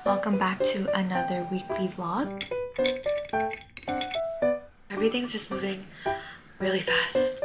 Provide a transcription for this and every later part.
Welcome back to another weekly vlog. Everything's just moving really fast.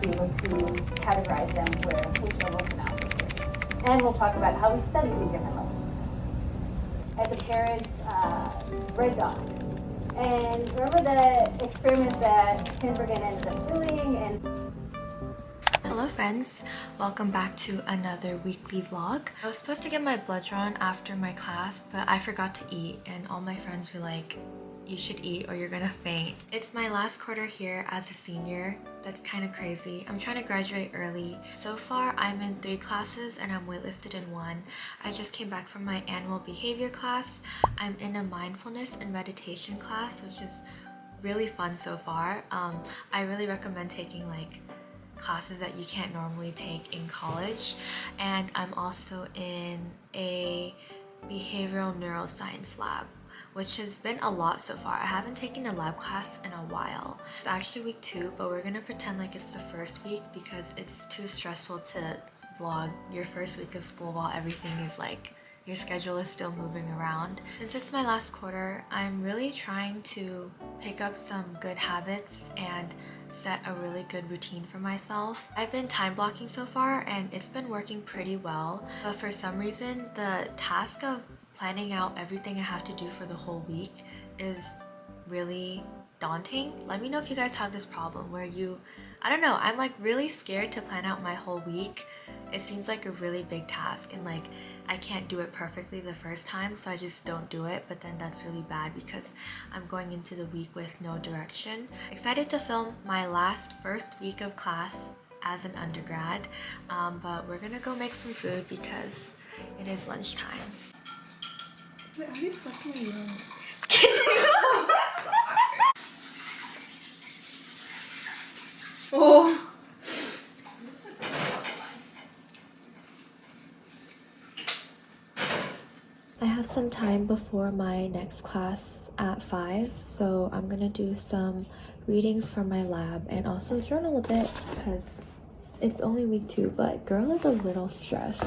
Be able to categorize them where which levels analysis is. And we'll talk about how we study these different levels. At the parents' red dot. And remember the experiment that Tinbergen ended up doing and Hello friends, welcome back to another weekly vlog. I was supposed to get my blood drawn after my class, but I forgot to eat and all my friends were like, you should eat or you're gonna faint. It's my last quarter here as a senior. That's kind of crazy. I'm trying to graduate early. So far, I'm in 3 classes and I'm waitlisted in 1. I just came back from my annual behavior class. I'm in a mindfulness and meditation class, which is really fun so far. I really recommend taking like classes that you can't normally take in college. And I'm also in a behavioral neuroscience lab, which has been a lot so far. I haven't taken a lab class in a while. It's actually week 2, but we're gonna pretend like it's the first week because it's too stressful to vlog your first week of school while everything is like, your schedule is still moving around. Since it's my last quarter, I'm really trying to pick up some good habits and set a really good routine for myself. I've been time blocking so far and it's been working pretty well, but for some reason the task of planning out everything I have to do for the whole week is really daunting. Let me know if you guys have this problem where I don't know, I'm like really scared to plan out my whole week. It seems like a really big task and like I can't do it perfectly the first time, so I just don't do it, but then that's really bad because I'm going into the week with no direction. Excited to film my first week of class as an undergrad, but we're gonna go make some food because it is lunchtime. Wait, are you sucking me in? Oh! I have some time before my next class at 5, so I'm gonna do some readings from my lab and also journal a bit because it's only week 2, but girl is a little stressed.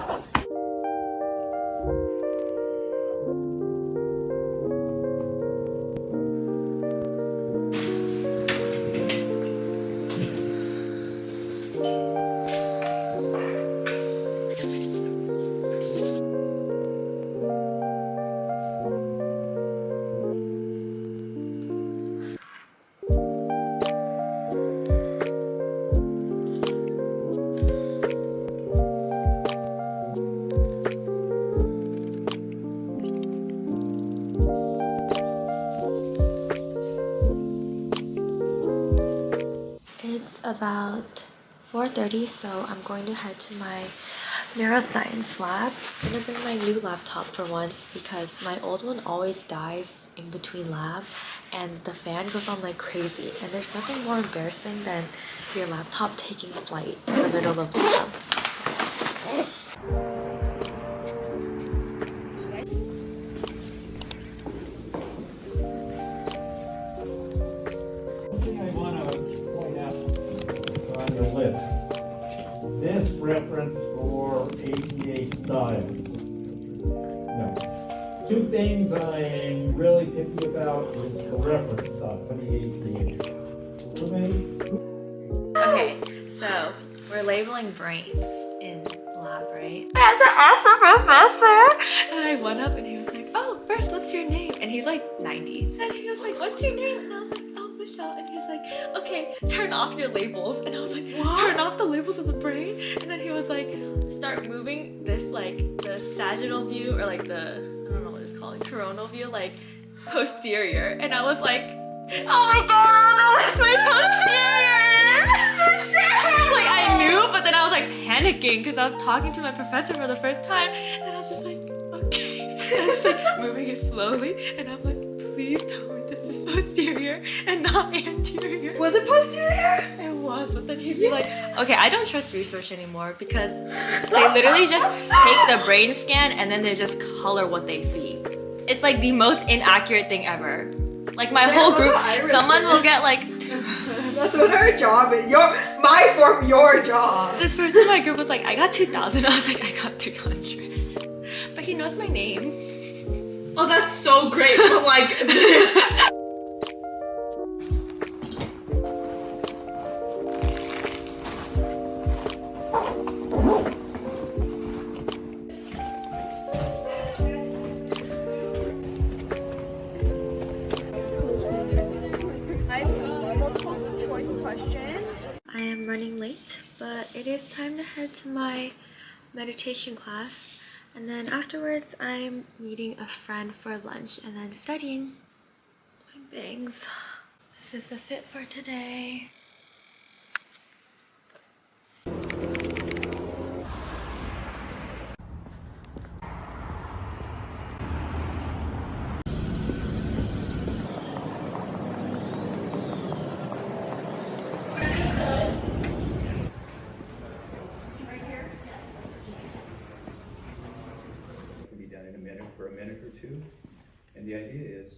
It's about 4:30, so I'm going to head to my neuroscience lab. I'm gonna bring my new laptop for once because my old one always dies in between lab and the fan goes on like crazy, and there's nothing more embarrassing than your laptop taking flight in the middle of lab. Two things I'm really picky about is the reference stuff. 28 creation. Okay, so we're labeling brains in lab, right? I had to ask the professor! And I went up and he was like, oh, first, what's your name? And he's like 90. And he was like, what's your name? And I was like, oh, Michelle. And he was like, okay, turn off your labels. And I was like, what? Turn off the labels of the brain? And then he was like, start moving this, like, the sagittal view, or like the, I don't know what it's called, coronal view, like, posterior. And I was like, oh my god, that was my posterior! Like, I knew, but then I was like panicking because I was talking to my professor for the first time, and I was just like, okay. And I was like moving it slowly, and I'm like, please tell me this is posterior and not anterior. Was it posterior? It was, but then he'd be like, okay, I don't trust research anymore because they literally just take the brain scan and then they just color what they see. It's like the most inaccurate thing ever. Like my whole group, someone will get like That's what her job is. Your job. This person in my group was like, I got 2,000. I was like, I got 300. But he knows my name. Oh, that's so great. But like, Multiple choice questions. I am running late, but it is time to head to my meditation class. And then afterwards, I'm meeting a friend for lunch and then studying my bangs. This is the fit for today. For a minute or two, and the idea is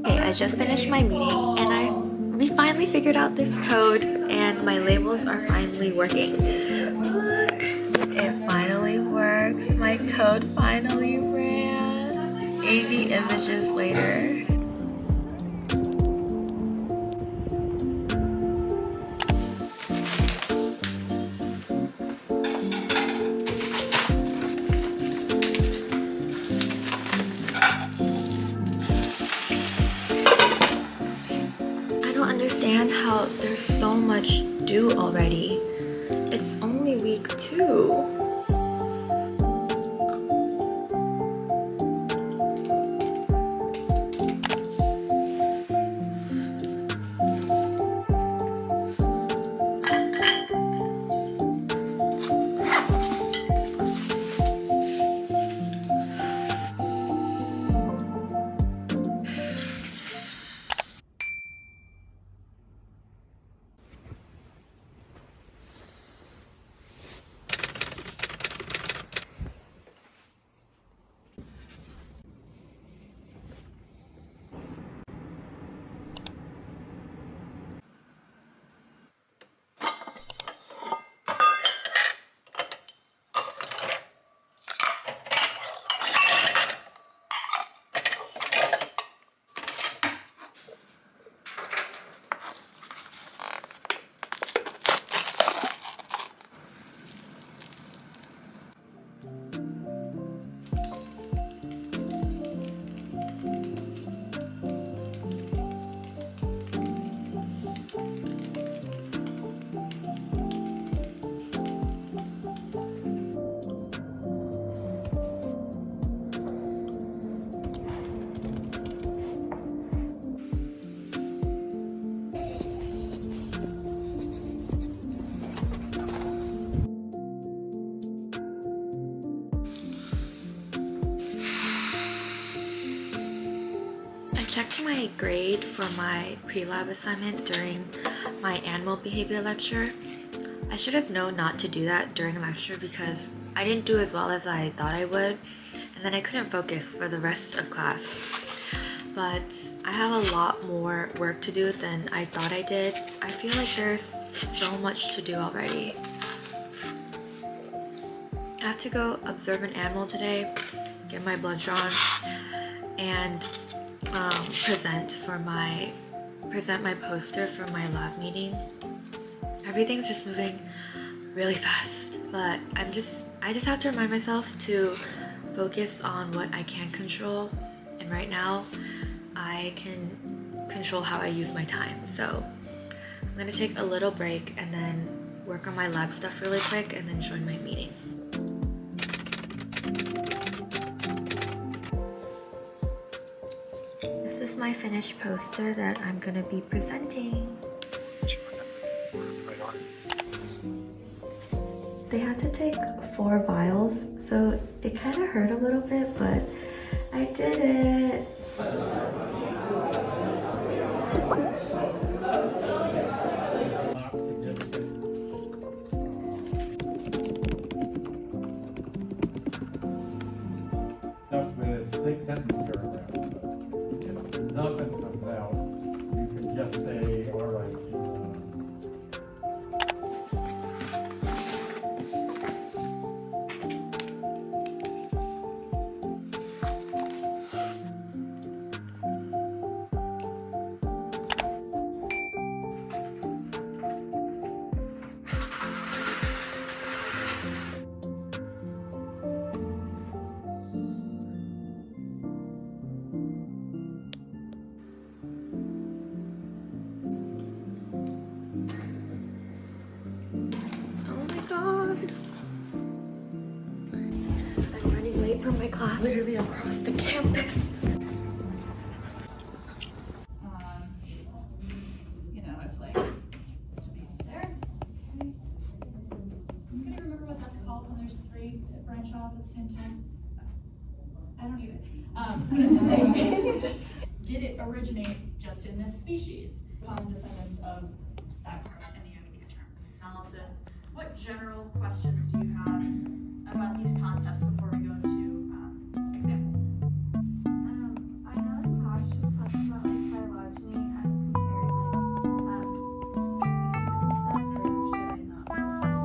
I just finished my meeting and we finally figured out this code and my labels are finally working. Look, it finally works. My code finally ran. 80 images later. Understand how there's so much due already. It's only week 2. checked my grade for my pre-lab assignment during my animal behavior lecture. I should have known not to do that during lecture because I didn't do as well as I thought I would, and then I couldn't focus for the rest of class. But I have a lot more work to do than I thought I did. I feel like there's so much to do already. I have to go observe an animal today, get my blood drawn, and present my poster for my lab meeting. Everything's just moving really fast, but I just have to remind myself to focus on what I can control, and right now I can control how I use my time. So I'm gonna take a little break and then work on my lab stuff really quick and then join my meeting. This is my finished poster that I'm gonna be presenting. They had to take 4 vials, so it kind of hurt a little bit, but I did it. Stuff with 6 sentence paragraphs, but if nothing comes out, you can just say, all right. I'm running late for my class, literally across the campus. You know, it's like just to be there. Anybody remember what that's called when there's 3 that branch off at the same time? I don't either. But it's a thing. Did it originate just in this species? Common descendants of that group in the midterm analysis. What general questions do you have about these concepts before we go into examples? I know in question talks about like phylogeny as compared like species and stuff, or should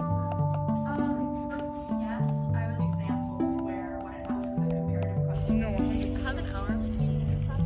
I not Yes, I would examples where when it asks a comparative question. I have an hour between class.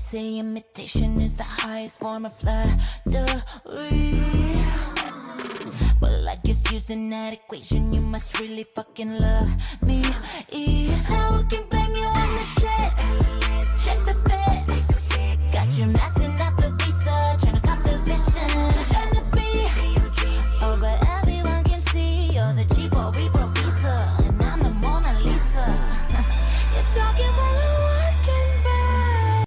say imitation is the highest form of flattery. But like it's using that equation, you must really fucking love me. Now I can blame you on the shit